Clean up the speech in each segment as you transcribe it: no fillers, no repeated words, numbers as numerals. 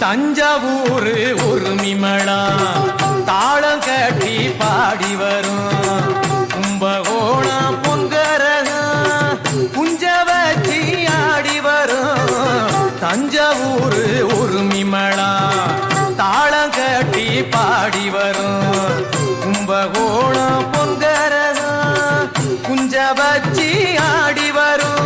தஞ்சாவூர் உரிமளா தாளம் கட்டி பாடி வரும் கும்பகோணம் பொங்கரகம் குஞ்ச வச்சி ஆடி வரும் தஞ்சாவூர் உரிமளா தாளம் கட்டி பாடி வரும் கும்பகோணம் பொங்கரகம் குஞ்ச வச்சி ஆடி வரும்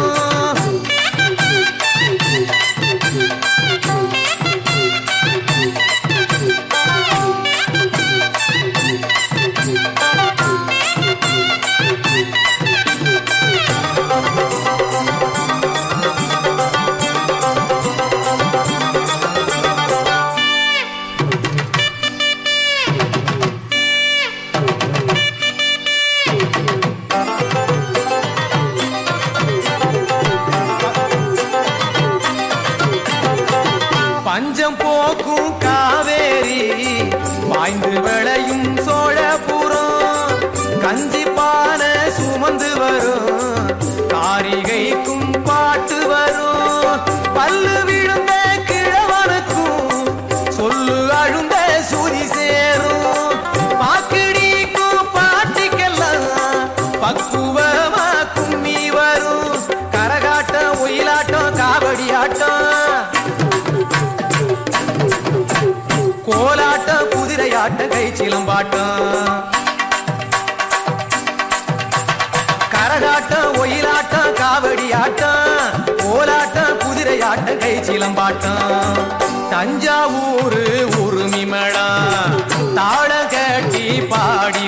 பஞ்சம் போக்கும் காவேரி பாய்ந்து விளையும் சோழபுரம் கஞ்சி பானை சுமந்து வரும் காரிகைக்கும் பாட்டு வரும் பல்லு விழுந்த கிழவனுக்கும் சொல்லு அழுந்த சுதி சேரும் பாக்கிடிக்கும் பாட்டிக்கெல்லாம் பக்குவமா கும்மி வரும் கரகாட்டம் ஒயிலாட்டம் காவடி ஆட்டம் கோலாட்டம் குதிரையாட்டம் கை சிலம்பாட்டம் கரகாட்டம் ஒயிலாட்டம் காவடி ஆட்டம் கோலாட்டம் குதிரையாட்டம் கை சிலம்பாட்டம் தஞ்சாவூர் உரிமளா தாளம் கட்டி பாடி